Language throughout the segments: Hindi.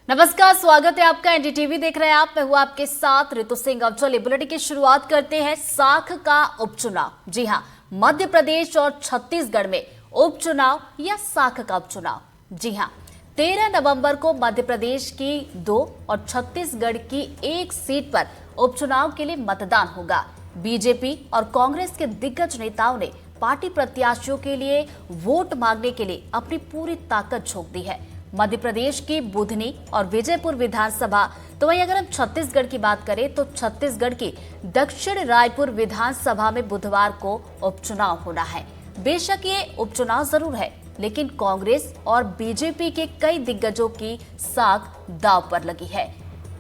नमस्कार, स्वागत है आपका। एनडीटीवी देख रहे हैं आप। मैं हूं आपके साथ ऋतु सिंह। अब चलिए बुलेटिन की शुरुआत करते हैं। साख का उपचुनाव। जी हां, मध्य प्रदेश और छत्तीसगढ़ में उपचुनाव या साख का उपचुनाव। जी हां, 13 नवंबर को मध्य प्रदेश की 2 और छत्तीसगढ़ की 1 सीट पर उपचुनाव के लिए मतदान होगा। बीजेपी और कांग्रेस के दिग्गज नेताओं ने पार्टी प्रत्याशियों के लिए वोट मांगने के लिए अपनी पूरी ताकत झोंक दी है। मध्य प्रदेश की बुधनी और विजयपुर विधानसभा, तो वहीं अगर हम छत्तीसगढ़ की बात करें तो छत्तीसगढ़ की दक्षिण रायपुर विधानसभा में बुधवार को उपचुनाव होना है। बेशक ये उपचुनाव जरूर है, लेकिन कांग्रेस और बीजेपी के कई दिग्गजों की साख दांव पर लगी है।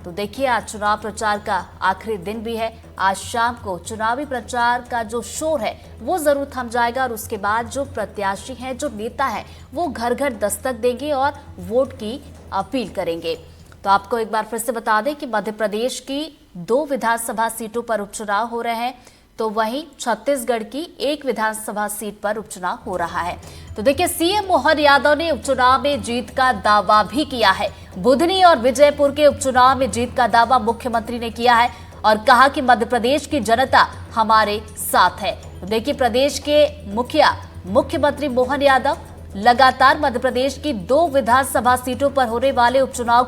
तो देखिए, आज चुनाव प्रचार का आखिरी दिन भी है। आज शाम को चुनावी प्रचार का जो शोर है वो जरूर थम जाएगा और उसके बाद जो प्रत्याशी हैं, जो नेता हैं, वो घर घर दस्तक देंगे और वोट की अपील करेंगे। तो आपको एक बार फिर से बता दें कि मध्य प्रदेश की 2 विधानसभा सीटों पर उपचुनाव हो रहे हैं, तो वहीं छत्तीसगढ़ की 1 विधानसभा सीट पर उपचुनाव हो रहा है। तो देखिए, सीएम मोहन यादव ने उपचुनाव में जीत का दावा भी किया है। बुधनी और विजयपुर के उपचुनाव में जीत का दावा मुख्यमंत्री ने किया है और कहा कि मध्य प्रदेश की जनता हमारे साथ है। तो देखिए, प्रदेश के मुख्यमंत्री मोहन यादव लगातार मध्य प्रदेश की 2 विधानसभा सीटों पर होने वाले उपचुनाव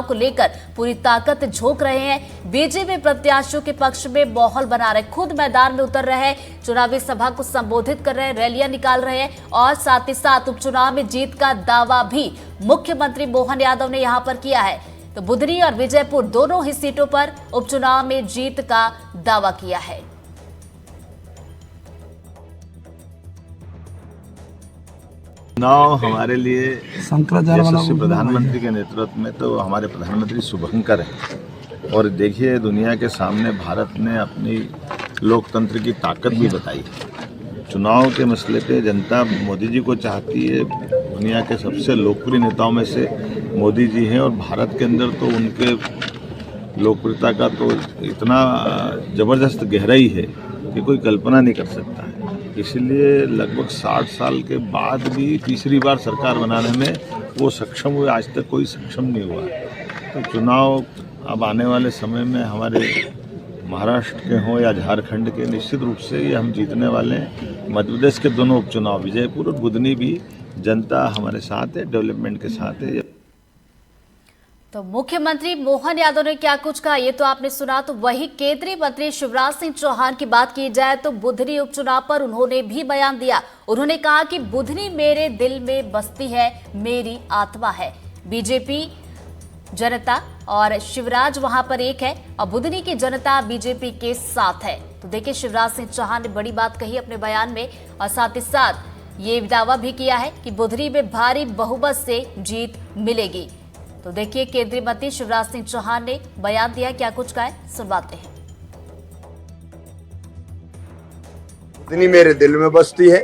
को लेकर पूरी ताकत झोंक रहे हैं। बीजेपी प्रत्याशियों के पक्ष में माहौल बना रहे, खुद मैदान में उतर रहे हैं, चुनावी सभा को संबोधित कर रहे हैं, रैलियां निकाल रहे हैं और साथ ही साथ उपचुनाव में जीत का दावा भी मुख्यमंत्री मोहन यादव ने यहां पर किया है। तो बुधनी और विजयपुर दोनों ही सीटों पर उपचुनाव में जीत का दावा किया है। चुनाव हमारे लिए यशस्वी प्रधानमंत्री के नेतृत्व में तो हमारे प्रधानमंत्री शुभंकर हैं। और देखिए, दुनिया के सामने भारत ने अपनी लोकतंत्र की ताकत भी बताई। चुनाव के मसले पे जनता मोदी जी को चाहती है। दुनिया के सबसे लोकप्रिय नेताओं में से मोदी जी हैं और भारत के अंदर तो उनके लोकप्रियता का तो इतना ज़बरदस्त गहराई है कि कोई कल्पना नहीं कर सकता है। इसलिए लगभग 60 साल के बाद भी तीसरी बार सरकार बनाने में वो सक्षम हुए। आज तक कोई सक्षम नहीं हुआ। तो चुनाव अब आने वाले समय में हमारे महाराष्ट्र के हों या झारखंड के, निश्चित रूप से ये हम जीतने वाले हैं। मध्य प्रदेश के दोनों उपचुनाव, विजयपुर और बुधनी, भी जनता हमारे साथ है, डेवलपमेंट के साथ है। तो मुख्यमंत्री मोहन यादव ने क्या कुछ कहा ये तो आपने सुना। तो वही केंद्रीय मंत्री शिवराज सिंह चौहान की बात की जाए तो बुधनी उपचुनाव पर उन्होंने भी बयान दिया। उन्होंने कहा कि बुधनी मेरे दिल में बसती है, मेरी आत्मा है। बीजेपी जनता और शिवराज वहां पर एक है और बुधनी की जनता बीजेपी के साथ है। तो देखिए, शिवराज सिंह चौहान ने बड़ी बात कही अपने बयान में और साथ ही साथ ये दावा भी किया है कि बुधनी में भारी बहुमत से जीत मिलेगी। तो देखिए, केंद्रीय मंत्री शिवराज सिंह चौहान ने बयान दिया, क्या कुछ कहा है सुनवाते हैं। बुधनी मेरे दिल में बसती है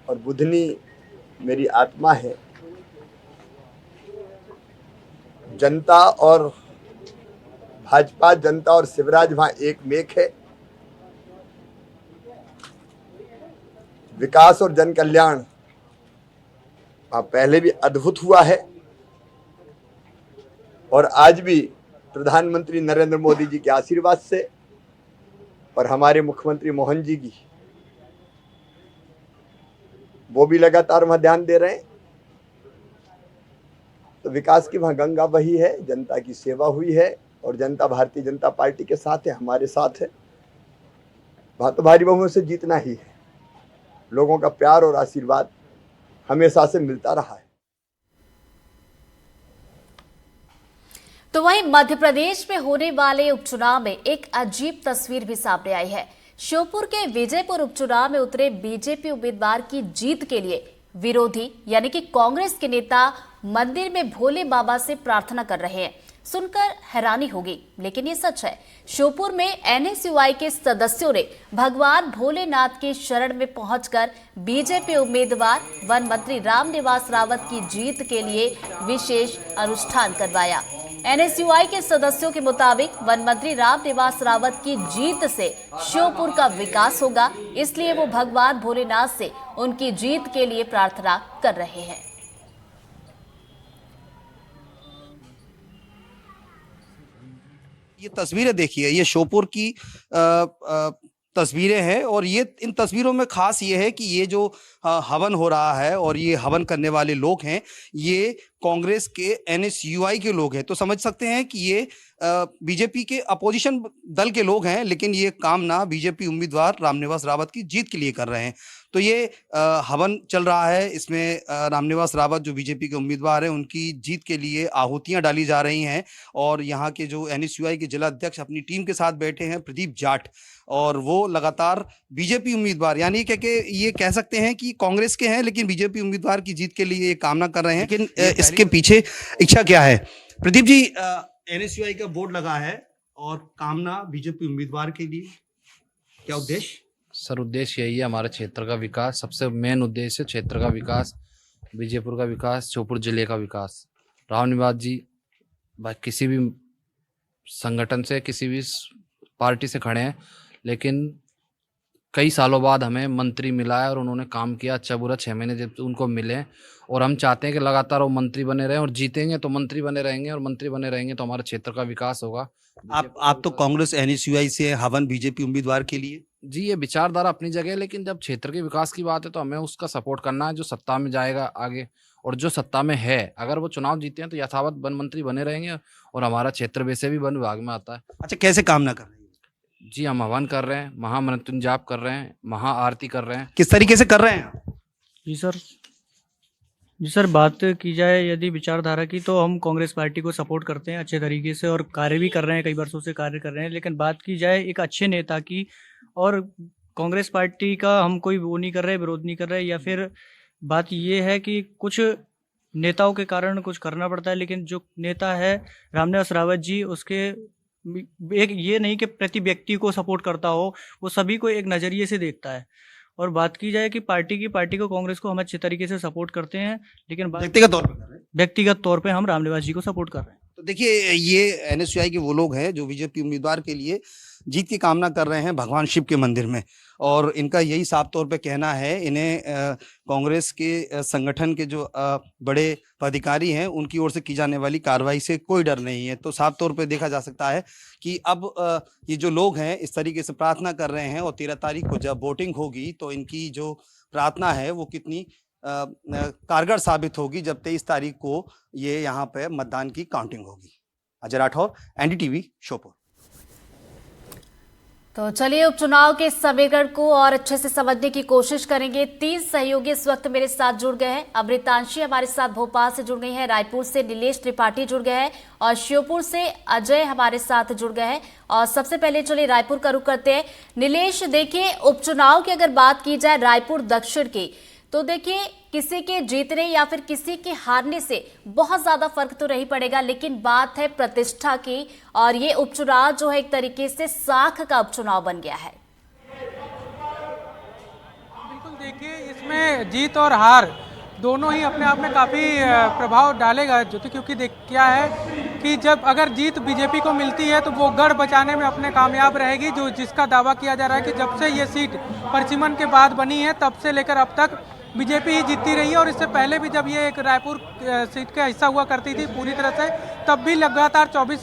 और बुधनी मेरी आत्मा है। जनता और भाजपा, जनता और शिवराज वहां एक मेक है। विकास और जन कल्याण पहले भी अद्भुत हुआ है और आज भी प्रधानमंत्री नरेंद्र मोदी जी के आशीर्वाद से और हमारे मुख्यमंत्री मोहन जी की, वो भी लगातार वहां ध्यान दे रहे हैं। तो विकास की वहां गंगा बही है, जनता की सेवा हुई है और जनता भारतीय जनता पार्टी के साथ है, हमारे साथ है। वहां तो भारी बहुमत से जीतना ही है। लोगों का प्यार और आशीर्वाद हमेशा से मिलता रहा है। तो वहीं मध्य प्रदेश में होने वाले उपचुनाव में एक अजीब तस्वीर भी सामने आई है। श्योपुर के विजयपुर उपचुनाव में उतरे बीजेपी उम्मीदवार की जीत के लिए विरोधी यानी कि कांग्रेस के नेता मंदिर में भोले बाबा से प्रार्थना कर रहे हैं। सुनकर हैरानी होगी, लेकिन ये सच है। श्योपुर में एनएसयूआई के सदस्यों ने भगवान भोलेनाथ की शरण में पहुंचकर बीजेपी उम्मीदवार वन मंत्री रामनिवास रावत की जीत के लिए विशेष अनुष्ठान करवाया। एनएसयूआई के सदस्यों के मुताबिक वन मंत्री रामनिवास रावत की जीत से श्योपुर का विकास होगा, इसलिए वो भगवान भोलेनाथ से उनकी जीत के लिए प्रार्थना कर रहे हैं। ये तस्वीरें देखिए, ये श्योपुर की तस्वीरें हैं और ये इन तस्वीरों में खास ये है कि ये जो हवन हो रहा है और ये हवन करने वाले लोग हैं, ये कांग्रेस के NSUI के लोग हैं। तो समझ सकते हैं कि ये बीजेपी के अपोजिशन दल के लोग हैं, लेकिन ये कामना बीजेपी उम्मीदवार रामनिवास रावत की जीत के लिए कर रहे हैं। तो ये हवन चल रहा है, इसमें रामनिवास रावत जो बीजेपी के उम्मीदवार हैं उनकी जीत के लिए आहुतियां डाली जा रही हैं। और यहाँ के जो NSUI के जिला अध्यक्ष अपनी टीम के साथ बैठे हैं, प्रदीप जाट, और वो लगातार बीजेपी उम्मीदवार, यानी कि ये कह सकते हैं कि कांग्रेस के हैं लेकिन बीजेपी उम्मीदवार की जीत के लिए ये कामना कर रहे हैं। लेकिन इसके पीछे इच्छा क्या है? प्रदीप जी, NSUI का बोर्ड लगा है और कामना बीजेपी उम्मीदवार के लिए, क्या उद्देश्य? सर, उद्देश्य यही है, हमारे क्षेत्र का विकास। सबसे मेन उद्देश्य है क्षेत्र का विकास, बीजेपुर का विकास, श्योपुर जिले का विकास। रामनिवास जी भाई किसी भी संगठन से, किसी भी पार्टी से खड़े हैं, लेकिन कई सालों बाद हमें मंत्री मिला है और उन्होंने काम किया अच्छा बुरा। 6 महीने जब उनको मिले, और हम चाहते हैं कि लगातार वो मंत्री बने रहें, और जीतेंगे तो मंत्री बने रहेंगे, और मंत्री बने रहेंगे तो हमारे क्षेत्र का विकास होगा। आप तो कांग्रेस NSUI से, हवन बीजेपी उम्मीदवार के लिए। जी, ये विचारधारा अपनी जगह है, लेकिन जब क्षेत्र के विकास की बात है तो हमें उसका सपोर्ट करना है जो सत्ता में जाएगा आगे, और जो सत्ता में है अगर वो चुनाव जीते हैं तो यथावत वन मंत्री बने रहेंगे, और हमारा क्षेत्र वैसे भी वन विभाग में आता है। अच्छा, कैसे कामना कर रहे हैं? जी, हम हवन कर रहे हैं, महामृत्युंजय जाप कर रहे हैं, महाआरती कर रहे हैं। किस तरीके से कर रहे हैं? जी सर, बात की जाए यदि विचारधारा की, तो हम कांग्रेस पार्टी को सपोर्ट करते हैं अच्छे तरीके से, और कार्य भी कर रहे हैं, कई वर्षों से कार्य कर रहे हैं। लेकिन बात की जाए एक अच्छे नेता की, और कांग्रेस पार्टी का हम कोई वो नहीं कर रहे, विरोध नहीं कर रहे, या फिर बात ये है कि कुछ नेताओं के कारण कुछ करना पड़ता है। लेकिन जो नेता है रामनिवास रावत जी, उसके एक ये नहीं कि प्रति व्यक्ति को सपोर्ट करता हो, वो सभी को एक नज़रिए से देखता है। और बात की जाए कि पार्टी को, कांग्रेस को हम अच्छे तरीके से सपोर्ट करते हैं, लेकिन व्यक्तिगत तौर पे हम रामनिवास जी को सपोर्ट कर रहे हैं। तो देखिए, ये NSUI के वो लोग हैं जो बीजेपी उम्मीदवार के लिए जीत की कामना कर रहे हैं भगवान शिव के मंदिर में, और इनका यही साफ तौर पे कहना है, इन्हें कांग्रेस के संगठन के जो बड़े पदाधिकारी हैं उनकी ओर से की जाने वाली कार्रवाई से कोई डर नहीं है। तो साफ तौर पे देखा जा सकता है कि अब ये जो लोग हैं इस तरीके से प्रार्थना कर रहे हैं, और 13 तारीख को जब वोटिंग होगी तो इनकी जो प्रार्थना है वो कितनी कारगर साबित होगी जब 23 तारीख को ये यहाँ पे मतदान की काउंटिंग होगी। अजय राठौर, NDTV, श्योपुर। तो चलिए उपचुनाव के समीकरण को और अच्छे से समझने की कोशिश करेंगे। 3 सहयोगी इस वक्त मेरे साथ जुड़ गए हैं। अमृतांशी हमारे साथ भोपाल से जुड़ गई हैं, रायपुर से नीलेश त्रिपाठी जुड़ गए हैं, और श्योपुर से अजय हमारे साथ जुड़ गए हैं। और सबसे पहले चलिए रायपुर का रुख करते हैं। नीलेश, देखिए उपचुनाव की अगर बात की जाए रायपुर दक्षिण की, तो देखिए किसी के जीतने या फिर किसी के हारने से बहुत ज्यादा फर्क तो नहीं पड़ेगा, लेकिन बात है प्रतिष्ठा की, और ये उपचुनाव जो है एक तरीके से साख का उपचुनाव बन गया है। बिल्कुल, देखिए इसमें जीत और हार दोनों ही अपने आप में काफ़ी प्रभाव डालेगा, क्योंकि क्या है कि जब अगर जीत बीजेपी को मिलती है तो वो गढ़ बचाने में अपने कामयाब रहेगी, जो जिसका दावा किया जा रहा है कि जब से ये सीट परिसीमन के बाद बनी है तब से लेकर अब तक बीजेपी ही जीतती रही है। और इससे पहले भी जब ये एक रायपुर सीट का हिस्सा हुआ करती थी पूरी तरह से, तब भी लगातार 34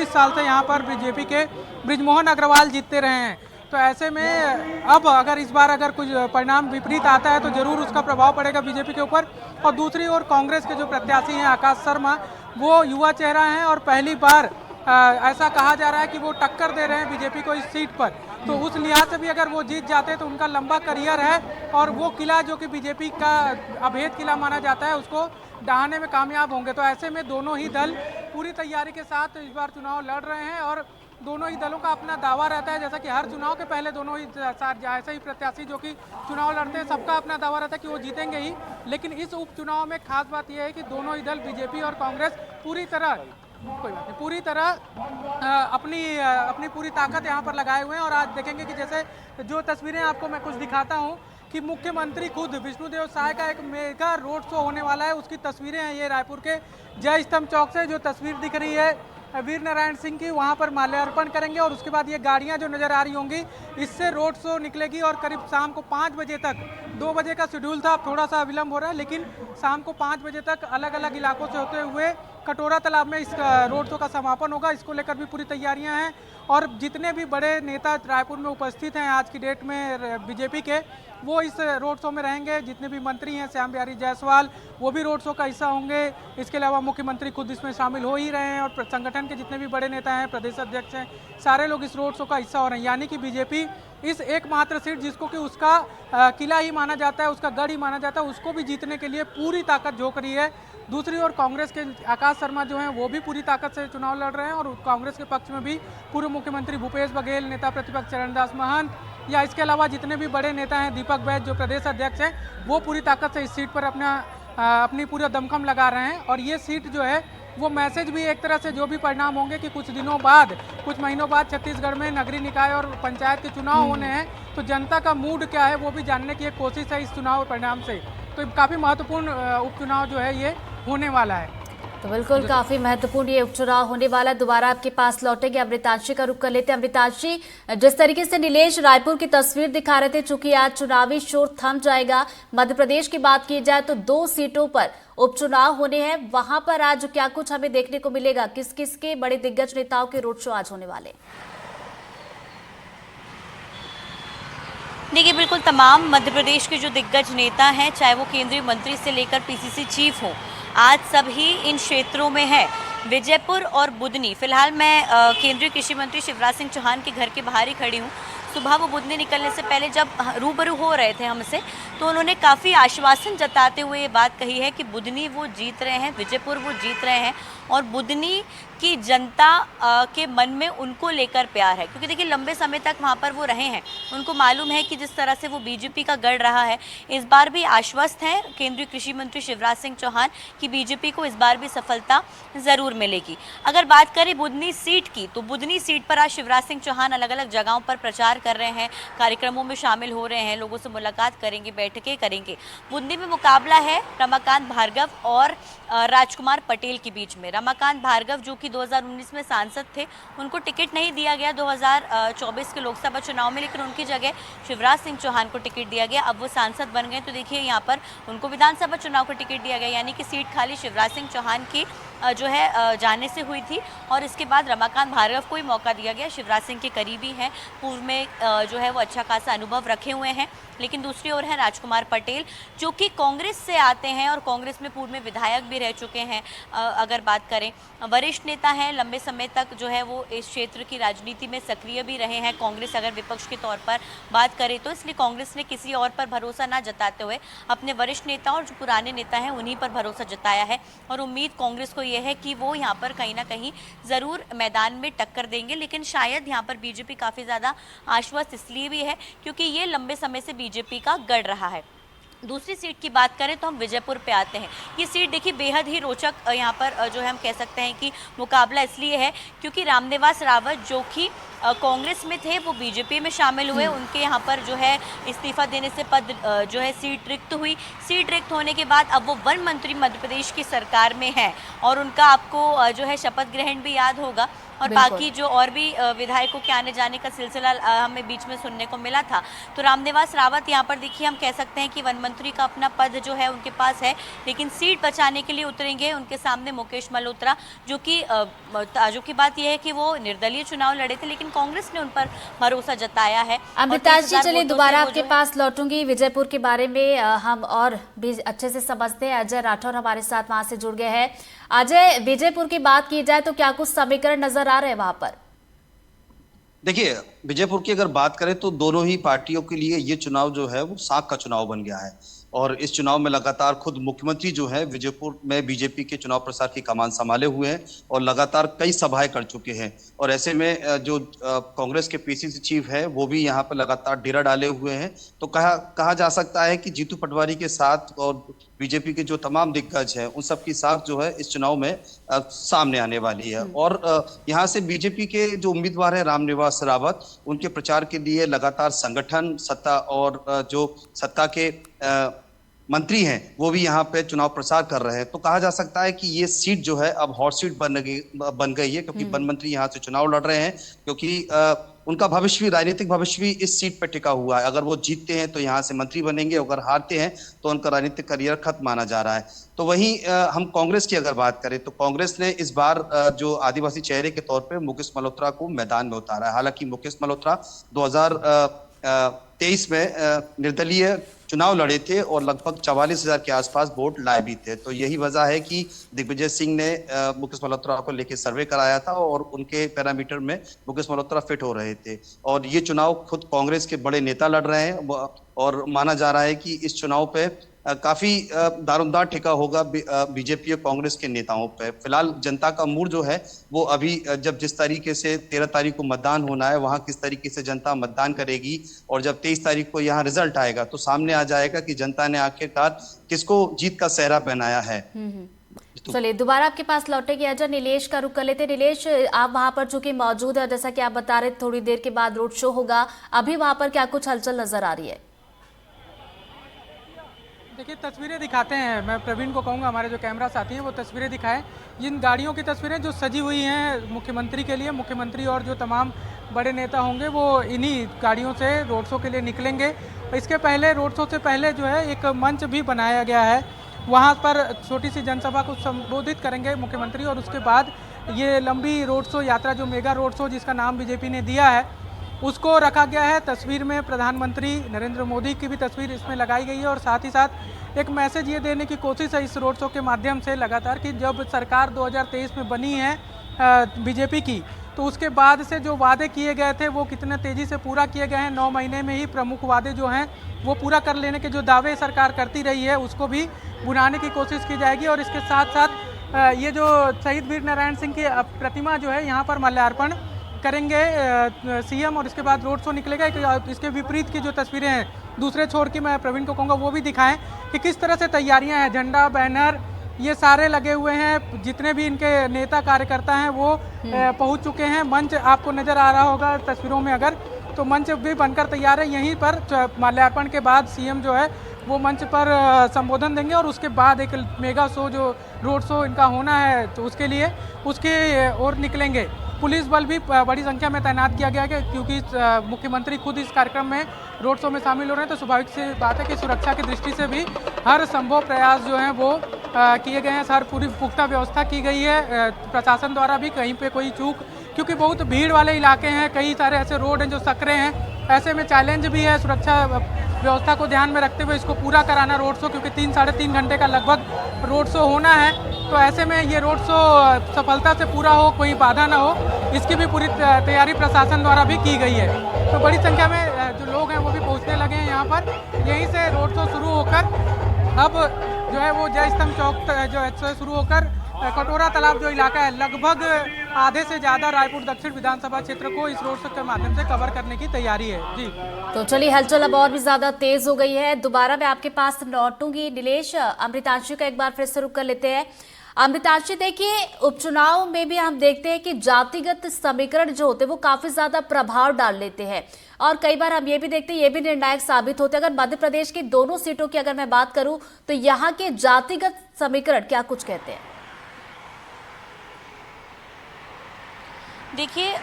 साल से यहाँ पर बीजेपी के बृजमोहन अग्रवाल जीतते रहे हैं। तो ऐसे में अब अगर इस बार अगर कुछ परिणाम विपरीत आता है तो जरूर उसका प्रभाव पड़ेगा बीजेपी के ऊपर। और दूसरी ओर कांग्रेस के जो प्रत्याशी हैं आकाश शर्मा, वो युवा चेहरा हैं और पहली बार ऐसा कहा जा रहा है कि वो टक्कर दे रहे हैं बीजेपी को इस सीट पर। तो उस लिहाज से भी अगर वो जीत जाते हैं तो उनका लंबा करियर है, और वो किला जो कि बीजेपी का अभेद किला माना जाता है उसको ढहाने में कामयाब होंगे। तो ऐसे में दोनों ही दल पूरी तैयारी के साथ इस बार चुनाव लड़ रहे हैं, और दोनों ही दलों का अपना दावा रहता है, जैसा कि हर चुनाव के पहले दोनों ही ऐसे ही प्रत्याशी जो कि चुनाव लड़ते हैं सबका अपना दावा रहता है कि वो जीतेंगे ही। लेकिन इस उपचुनाव में खास बात यह है कि दोनों ही दल बीजेपी और कांग्रेस पूरी तरह अपनी पूरी ताकत यहाँ पर लगाए हुए हैं। और आज देखेंगे कि जैसे जो तस्वीरें आपको मैं कुछ दिखाता हूँ कि मुख्यमंत्री खुद विष्णुदेव साय का एक मेगा रोड शो होने वाला है, उसकी तस्वीरें हैं ये रायपुर के जय स्तंभ चौक से जो तस्वीर दिख रही है वीर नारायण सिंह की, वहाँ पर माल्यार्पण करेंगे। और उसके बाद ये गाड़ियाँ जो नज़र आ रही होंगी इससे रोड शो निकलेगी, और करीब शाम को 5 बजे तक, 2 बजे का शेड्यूल था, अब थोड़ा सा विलम्ब हो रहा है, लेकिन शाम को 5 बजे तक अलग अलग इलाकों से होते हुए कटोरा तालाब में इस रोड शो का समापन होगा। इसको लेकर भी पूरी तैयारियां हैं और जितने भी बड़े नेता रायपुर में उपस्थित हैं आज की डेट में बीजेपी के, वो इस रोड शो में रहेंगे। जितने भी मंत्री हैं, श्याम बिहारी जायसवाल, वो भी रोड शो का हिस्सा होंगे। इसके अलावा मुख्यमंत्री खुद इसमें शामिल हो ही रहे हैं और संगठन के जितने भी बड़े नेता हैं, प्रदेश अध्यक्ष हैं, सारे लोग इस रोड शो का हिस्सा हो रहे हैं। यानी कि बीजेपी इस एकमात्र सीट जिसको कि उसका किला ही माना जाता है, उसका गढ़ ही माना जाता है, उसको भी जीतने के लिए पूरी ताकत झोंक रही है। दूसरी ओर कांग्रेस के आकाश शर्मा जो हैं वो भी पूरी ताकत से चुनाव लड़ रहे हैं और कांग्रेस के पक्ष में भी पूर्व मुख्यमंत्री भूपेश बघेल, नेता प्रतिपक्ष चरणदास महंत, या इसके अलावा जितने भी बड़े नेता हैं, दीपक बैज जो प्रदेश अध्यक्ष हैं, वो पूरी ताकत से इस सीट पर अपनी पूरा दमखम लगा रहे हैं। और ये सीट जो है वो मैसेज भी एक तरह से जो भी परिणाम होंगे कि कुछ दिनों बाद, कुछ महीनों बाद छत्तीसगढ़ में नगरीय निकाय और पंचायत के चुनाव होने हैं, तो जनता का मूड क्या है वो भी जानने की एक कोशिश है इस चुनाव परिणाम से। तो काफ़ी महत्वपूर्ण उपचुनाव जो है ये होने वाला है। तो बिल्कुल काफी महत्वपूर्ण ये उपचुनाव होने वाला। दोबारा आपके पास लौटेंगे, अमृतांशी का रुख कर लेते हैं। अमृतांशी, जिस तरीके से नीलेश रायपुर की तस्वीर दिखा रहे थे, चूंकि आज चुनावी शोर थम जाएगा, मध्य प्रदेश की बात की जाए तो 2 सीटों पर उपचुनाव होने हैं, वहां पर आज क्या कुछ हमें देखने को मिलेगा? किस किस के बड़े दिग्गज नेताओं के रोड शो आज होने वाले? देखिए, बिल्कुल तमाम मध्य प्रदेश के जो दिग्गज नेता हैं, चाहे वो केंद्रीय मंत्री से लेकर पीसीसी चीफ हो, आज सभी इन क्षेत्रों में है। विजयपुर और बुदनी, फिलहाल मैं केंद्रीय कृषि मंत्री शिवराज सिंह चौहान के घर के बाहर ही खड़ी हूँ। सुबह वो बुदनी निकलने से पहले जब रूबरू हो रहे थे हमसे, तो उन्होंने काफ़ी आश्वासन जताते हुए ये बात कही है कि बुदनी वो जीत रहे हैं, विजयपुर वो जीत रहे हैं और बुदनी की जनता के मन में उनको लेकर प्यार है। क्योंकि देखिए, लंबे समय तक वहाँ पर वो रहे हैं, उनको मालूम है कि जिस तरह से वो बीजेपी का गढ़ रहा है, इस बार भी आश्वस्त हैं केंद्रीय कृषि मंत्री शिवराज सिंह चौहान कि बीजेपी को इस बार भी सफलता ज़रूर मिलेगी। अगर बात करें बुदनी सीट की, तो बुदनी सीट पर आज शिवराज सिंह चौहान अलग अलग जगहों पर प्रचार कर रहे हैं, कार्यक्रमों में शामिल हो रहे हैं, लोगों से मुलाकात करेंगे, बैठकें करेंगे। बुदनी में मुकाबला है रमाकांत भार्गव और राजकुमार पटेल के बीच में। रमाकांत भार्गव जो कि 2019 में सांसद थे, उनको टिकट नहीं दिया गया 2024 के लोकसभा चुनाव में, लेकिन उनकी जगह शिवराज सिंह चौहान को टिकट दिया गया। अब वो सांसद बन गए, तो देखिए यहाँ पर उनको विधानसभा चुनाव को टिकट दिया गया, यानी कि सीट खाली शिवराज सिंह चौहान की जो है जाने से हुई थी और इसके बाद रमाकांत भार्गव को ही मौका दिया गया। शिवराज सिंह के करीबी हैं, पूर्व में जो है वो अच्छा खासा अनुभव रखे हुए हैं। लेकिन दूसरी ओर है राजकुमार पटेल, जो कि कांग्रेस से आते हैं और कांग्रेस में पूर्व में विधायक भी रह चुके हैं। अगर बात करें, वरिष्ठ नेता हैं, लंबे समय तक जो है वो इस क्षेत्र की राजनीति में सक्रिय भी रहे हैं। कांग्रेस अगर विपक्ष के तौर पर बात करें तो, इसलिए कांग्रेस ने किसी और पर भरोसा ना जताते हुए अपने वरिष्ठ नेता और जो पुराने नेता हैं उन्हीं पर भरोसा जताया है और उम्मीद कांग्रेस को यह है कि वो यहाँ पर कहीं ना कहीं ज़रूर मैदान में टक्कर देंगे। लेकिन शायद यहाँ पर बीजेपी काफ़ी ज़्यादा आश्वस्त इसलिए भी है क्योंकि ये लंबे समय से बीजेपी का गढ़ रहा है। दूसरी सीट की बात करें तो हम विजयपुर पे आते हैं। ये सीट देखिए बेहद ही रोचक यहाँ पर जो है हम कह सकते हैं कि मुकाबला इसलिए है क्योंकि रामनिवास रावत जो कि कांग्रेस में थे, वो बीजेपी में शामिल हुए। उनके यहाँ पर जो है इस्तीफा देने से पद जो है सीट रिक्त हुई। सीट रिक्त होने के बाद अब वो वन मंत्री मध्य प्रदेश की सरकार में हैं और उनका आपको जो है शपथ ग्रहण भी याद होगा और बाकी जो और भी विधायकों के आने जाने का सिलसिला हमें बीच में सुनने को मिला था। तो रामनिवास रावत यहाँ पर देखिए हम कह सकते हैं कि वन मंत्री का अपना पद जो है उनके पास है, लेकिन सीट बचाने के लिए उतरेंगे उनके सामने मुकेश मल्होत्रा, जो कि बात यह है कि वो निर्दलीय चुनाव लड़े थे, लेकिन कांग्रेस ने उन पर भरोसा जताया है। अमृतांशी, चलिए दोबारा आपके पास लौटूंगी। विजयपुर के बारे में हम और भी अच्छे से समझते हैं। अजय राठौर हमारे साथ वहां से जुड़ गए हैं। अजय, विजयपुर की बात की जाए तो क्या कुछ समीकरण नजर आ रहे हैं वहां पर? देखिए, विजयपुर की अगर बात करें तो दोनों ही पार्टियों के लिए ये चुनाव जो है वो साख का चुनाव बन गया है और इस चुनाव में लगातार खुद मुख्यमंत्री जो है विजयपुर में बीजेपी के चुनाव प्रचार की कमान संभाले हुए हैं और लगातार कई सभाएं कर चुके हैं। और ऐसे में जो कांग्रेस के पीसीसी चीफ है वो भी यहाँ पर लगातार डेरा डाले हुए हैं। तो कहा जा सकता है कि जीतू पटवारी के साथ और बीजेपी के जो तमाम दिग्गज हैं उन सब की साख जो है इस चुनाव में सामने आने वाली है। और यहाँ से बीजेपी के जो उम्मीदवार है रामनिवास रावत, उनके प्रचार के लिए लगातार संगठन, सत्ता और जो सत्ता के मंत्री हैं वो भी यहाँ पे चुनाव प्रचार कर रहे हैं। तो कहा जा सकता है कि ये सीट जो है अब हॉट सीट बन गई है क्योंकि वन मंत्री यहाँ से चुनाव लड़ रहे हैं, क्योंकि उनका भविष्य भी, राजनीतिक भविष्य भी इस सीट पर टिका हुआ है। अगर वो जीतते हैं तो यहाँ से मंत्री बनेंगे, अगर हारते हैं तो उनका राजनीतिक करियर खत्म माना जा रहा है। तो वहीं हम कांग्रेस की अगर बात करें तो कांग्रेस ने इस बार जो आदिवासी चेहरे के तौर पे मुकेश मल्होत्रा को मैदान में उतारा है। हालांकि मुकेश मल्होत्रा 2023 में निर्दलीय चुनाव लड़े थे और लगभग 44,000 के आसपास वोट लाए भी थे। तो यही वजह है कि दिग्विजय सिंह ने मुकेश मल्होत्रा को लेकर सर्वे कराया था और उनके पैरामीटर में मुकेश मल्होत्रा फिट हो रहे थे। और ये चुनाव खुद कांग्रेस के बड़े नेता लड़ रहे हैं और माना जा रहा है कि इस चुनाव पे काफी दारोमदार ठेका होगा बीजेपी और कांग्रेस के नेताओं पे। फिलहाल जनता का मूड जो है वो अभी जब जिस तरीके से 13 तारीख को मतदान होना है, वहां किस तरीके से जनता मतदान करेगी और जब 23 तारीख को यहाँ रिजल्ट आएगा तो सामने आ जाएगा कि जनता ने आखिरकार किसको जीत का सेहरा पहनाया है। चलिए दोबारा आपके पास लौटेंगे। अजय, नीलेश का रुख कर लेते। नीलेश, आप वहां पर चूंकि मौजूद है, जैसा कि आप बता रहे थोड़ी देर के बाद रोड शो होगा, अभी वहां पर क्या कुछ हलचल नजर आ रही है? देखिए तस्वीरें दिखाते हैं, मैं प्रवीण को कहूँगा हमारे जो कैमरा साथी हैं वो तस्वीरें दिखाएं। इन गाड़ियों की तस्वीरें जो सजी हुई हैं मुख्यमंत्री के लिए, मुख्यमंत्री और जो तमाम बड़े नेता होंगे वो इन्हीं गाड़ियों से रोड शो के लिए निकलेंगे। इसके पहले, रोड शो से पहले जो है एक मंच भी बनाया गया है, वहाँ पर छोटी सी जनसभा को संबोधित करेंगे मुख्यमंत्री और उसके बाद ये लंबी रोड शो यात्रा, जो मेगा रोड शो जिसका नाम बीजेपी ने दिया है, उसको रखा गया है। तस्वीर में प्रधानमंत्री नरेंद्र मोदी की भी तस्वीर इसमें लगाई गई है और साथ ही साथ एक मैसेज ये देने की कोशिश है इस रोड शो के माध्यम से लगातार कि जब सरकार 2023 में बनी है बीजेपी की, तो उसके बाद से जो वादे किए गए थे वो कितने तेज़ी से पूरा किए गए हैं। 9 महीने में ही प्रमुख वादे जो हैं वो पूरा कर लेने के जो दावे सरकार करती रही है उसको भी भुनाने की कोशिश की जाएगी। और इसके साथ साथ ये जो शहीद वीर नारायण सिंह की प्रतिमा जो है यहाँ पर माल्यार्पण करेंगे सीएम और इसके बाद रोड शो निकलेगा। इसके विपरीत की जो तस्वीरें हैं दूसरे छोर की, मैं प्रवीण को कहूँगा वो भी दिखाएं कि किस तरह से तैयारियां हैं। झंडा, बैनर ये सारे लगे हुए हैं, जितने भी इनके नेता कार्यकर्ता हैं वो पहुंच चुके हैं। मंच आपको नज़र आ रहा होगा तस्वीरों में, अगर तो मंच भी बनकर तैयार है। यहीं पर माल्यार्पण के बाद सीएम जो है वो मंच पर संबोधन देंगे और उसके बाद एक मेगा शो, जो रोड शो इनका होना है, तो उसके लिए उसके ओर निकलेंगे। पुलिस बल भी बड़ी संख्या में तैनात किया गया है क्योंकि मुख्यमंत्री खुद इस कार्यक्रम में रोड शो में शामिल हो रहे हैं, तो स्वाभाविक सी बात है कि सुरक्षा की दृष्टि से भी हर संभव प्रयास जो हैं वो किए गए हैं। हर पूरी पुख्ता व्यवस्था की गई है प्रशासन द्वारा भी, कहीं पे कोई चूक, क्योंकि बहुत भीड़ वाले इलाके हैं, कई सारे ऐसे रोड हैं जो सकरे हैं, ऐसे में चैलेंज भी है सुरक्षा व्यवस्था को ध्यान में रखते हुए इसको पूरा कराना रोड शो, क्योंकि 3-3.5 घंटे का लगभग रोड शो होना है। तो ऐसे में ये रोड शो सफलता से पूरा हो, कोई बाधा ना हो, इसकी भी पूरी तैयारी प्रशासन द्वारा भी की गई है। तो बड़ी संख्या में जो लोग हैं वो भी पहुंचने लगे हैं यहाँ पर। यहीं से रोड शो शुरू होकर अब जो है वो जय स्तंभ चौक जो शुरू होकर कटोरा तालाब जो इलाका है, लगभग आधे से ज़्यादा रायपुर दक्षिण विधानसभा क्षेत्र को इस रोड शो के माध्यम से कवर करने की तैयारी है। जी तो चलिए, हलचल अब और भी ज्यादा तेज हो गई है। दोबारा मैं आपके पास लौटूंगी। नीलेश, अमृतांशी का एक बार फिर से रुक कर लेते हैं। अमृतांशी, देखिए उपचुनाव में भी हम देखते हैं कि जातिगत समीकरण जो होते हैं वो काफी ज्यादा प्रभाव डाल लेते हैं और कई बार हम ये भी देखते हैं ये भी निर्णायक साबित होते हैं। अगर मध्य प्रदेश की दोनों सीटों की अगर मैं बात करूं तो यहाँ के जातिगत समीकरण क्या कुछ कहते हैं? देखिए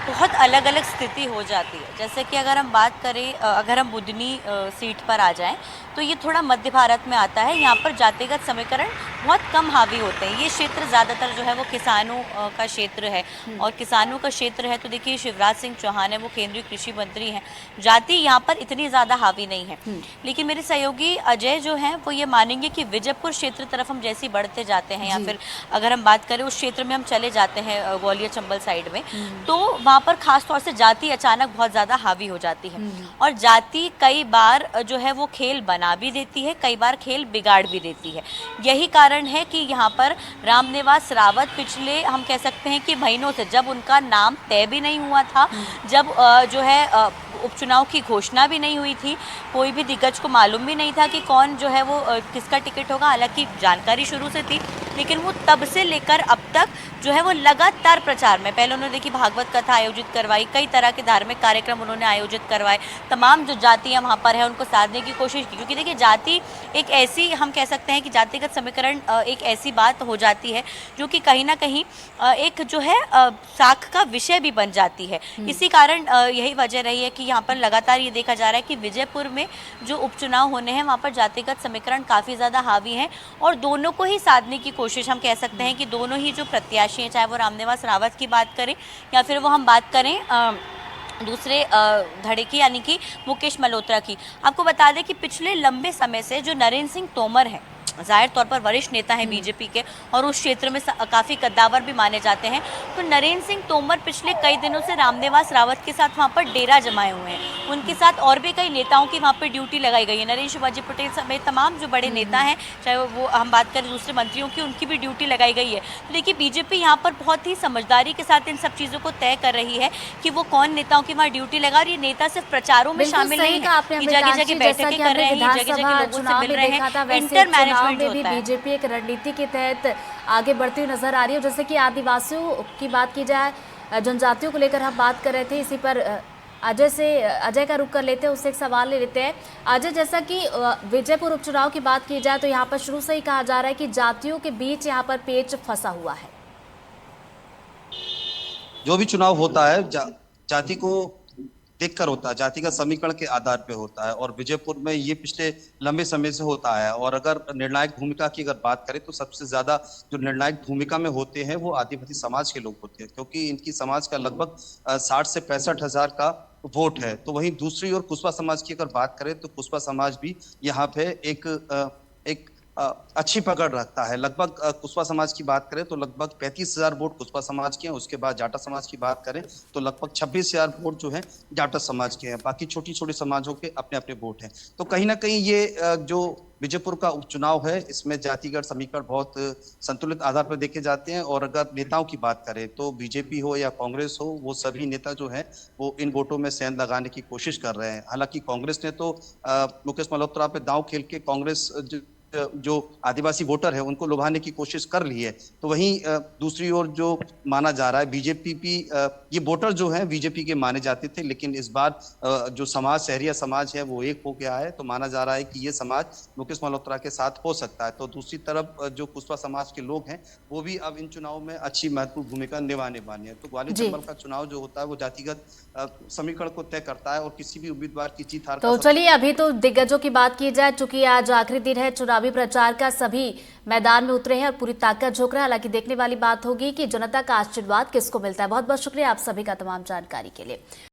बहुत अलग अलग स्थिति हो जाती है। जैसे कि अगर हम बात करें, अगर हम बुधनी सीट पर आ जाएं तो ये थोड़ा मध्य भारत में आता है। यहाँ पर जातिगत समीकरण बहुत कम हावी होते हैं। ये क्षेत्र ज़्यादातर जो है वो किसानों का क्षेत्र है और किसानों का क्षेत्र है तो देखिए शिवराज सिंह चौहान है, वो केंद्रीय कृषि मंत्री हैं। जाति यहाँ पर इतनी ज़्यादा हावी नहीं है। लेकिन मेरे सहयोगी अजय जो हैं वो ये मानेंगे कि विजयपुर क्षेत्र तरफ हम जैसे बढ़ते जाते हैं या फिर अगर हम बात करें उस क्षेत्र में हम चले जाते हैं ग्वालियर चंबल साइड में, तो वहाँ पर खास तौर से जाति अचानक बहुत ज़्यादा हावी हो जाती है। और जाति कई बार जो है वो खेल बना भी देती है, कई बार खेल बिगाड़ भी देती है। यही कारण है कि यहाँ पर रामनिवास रावत पिछले हम कह सकते हैं कि महीनों से, जब उनका नाम तय भी नहीं हुआ था, जब जो है उपचुनाव की घोषणा भी नहीं हुई थी, कोई भी दिग्गज को मालूम भी नहीं था कि कौन जो है वो किसका टिकट होगा। हालांकि जानकारी शुरू से थी लेकिन वो तब से लेकर अब तक जो है वो लगातार प्रचार में, पहले उन्होंने देखिए भागवत कथा आयोजित करवाई, कई तरह के धार्मिक कार्यक्रम उन्होंने आयोजित करवाए, तमाम जो जातियाँ वहाँ पर है उनको साधने की कोशिश की, क्योंकि देखिए जाति एक ऐसी, हम कह सकते हैं कि जातिगत समीकरण एक ऐसी बात हो जाती है जो कि कहीं ना कहीं एक जो है साख का विषय भी बन जाती है। इसी कारण यही वजह रही है कि यहाँ पर लगातार ये देखा जा रहा है कि विजयपुर में जो उपचुनाव होने हैं वहाँ पर जातिगत समीकरण काफ़ी ज़्यादा हावी हैं और दोनों को ही साधने की कोशिश, हम कह सकते हैं कि दोनों ही जो प्रत्याशी हैं, चाहे वो रामनिवास रावत की बात करें या फिर वो हम बात करें दूसरे धड़े की यानी कि मुकेश मल्होत्रा की। आपको बता दें कि पिछले लंबे समय से जो नरेंद्र सिंह तोमर हैं, जाहिर तौर पर वरिष्ठ नेता हैं बीजेपी के और उस क्षेत्र में काफ़ी कद्दावर भी माने जाते हैं, तो नरेंद्र सिंह तोमर पिछले कई दिनों से रामनिवास रावत के साथ वहाँ पर डेरा जमाए हुए हैं। उनके साथ और भी कई नेताओं की वहाँ पर ड्यूटी लगाई गई है। नरेंद्र शिवाजी पटेल समेत तमाम जो बड़े नेता हैं, चाहे वो हम बात करें दूसरे मंत्रियों की, उनकी भी ड्यूटी लगाई गई है। तो देखिए बीजेपी यहाँ पर बहुत ही समझदारी के साथ इन सब चीज़ों को तय कर रही है कि वो कौन नेताओं की वहाँ ड्यूटी लगा, और ये नेता सिर्फ प्रचारों में शामिल नहीं है, जगह जगह बैठकें कर रहे हैं, जगह जगह लोगों से मिल रहे हैं, इंटर मैनेजमेंट में भी बीजेपी एक रणनीति के तहत आगे बढ़ती हुई नजर आ रही है। जैसे कि आदिवासियों की बात की जाए, जनजातियों को लेकर हम बात कर रहे थे, इसी पर अजय का रुख कर लेते हैं, उससे एक सवाल ले लेते हैं। अजय, जैसा कि विजयपुर उपचुनाव की बात की जाए तो यहाँ पर शुरू से ही कहा जा रहा है कि जातियों के बीच यहाँ पर पेच फंसा हुआ है। जो भी चुनाव होता है जाति को देखकर होता है, जाति का समीकरण के आधार पे होता है, और विजयपुर में ये पिछले लंबे समय से होता है। और अगर निर्णायक भूमिका की अगर बात करें तो सबसे ज्यादा जो निर्णायक भूमिका में होते हैं वो आदिवासी समाज के लोग होते हैं, क्योंकि इनकी समाज का लगभग 60 से 65 हजार का वोट है। तो वहीं दूसरी ओर कुशवा समाज की अगर बात करें तो कुशवा समाज भी यहाँ पे एक अच्छी पकड़ रखता है। लगभग कुशवा समाज की बात करें तो लगभग 35,000 वोट कुशवा समाज के हैं। उसके बाद जाटा समाज की बात करें तो लगभग 26,000 वोट जो है जाटा समाज के हैं। बाकी छोटी छोटी समाजों के अपने अपने वोट हैं। तो कहीं ना कहीं ये जो विजयपुर का उपचुनाव है इसमें जातिगत समीकरण बहुत संतुलित आधार पर देखे जाते हैं। और अगर नेताओं की बात करें तो बीजेपी हो या कांग्रेस हो, वो सभी नेता जो है वो इन वोटों में सेंध लगाने की कोशिश कर रहे हैं। हालांकि कांग्रेस ने तो मुकेश मल्होत्रा पे दांव खेल के कांग्रेस जो आदिवासी वोटर है उनको लुभाने की कोशिश कर ली है। तो वहीं दूसरी ओर जो माना जा रहा है बीजेपी भी, ये वोटर जो हैं बीजेपी के माने जाते थे, लेकिन इस बार जो समाज, शहरिया समाज है वो एक हो गया है। तो माना जा रहा है कि ये समाज मुकेश मल्होत्रा के साथ हो सकता है। तो दूसरी तरफ जो कुशवा समाज के लोग हैं वो भी अब इन चुनाव में अच्छी महत्वपूर्ण भूमिका निभाने वाले हैं। तो ग्वालियर चंबल का चुनाव जो होता है वो जातिगत समीकरण को तय करता है और किसी भी उम्मीदवार की जीत हार। तो चलिए अभी तो दिग्गजों की बात की जाए, चूंकि आज आखिरी दिन है चुनावी प्रचार का, सभी मैदान में उतरे हैं और पूरी ताकत झोंक रहे हैं। हालांकि देखने वाली बात होगी कि जनता का आशीर्वाद किसको मिलता है। बहुत बहुत शुक्रिया आप सभी का तमाम जानकारी के लिए।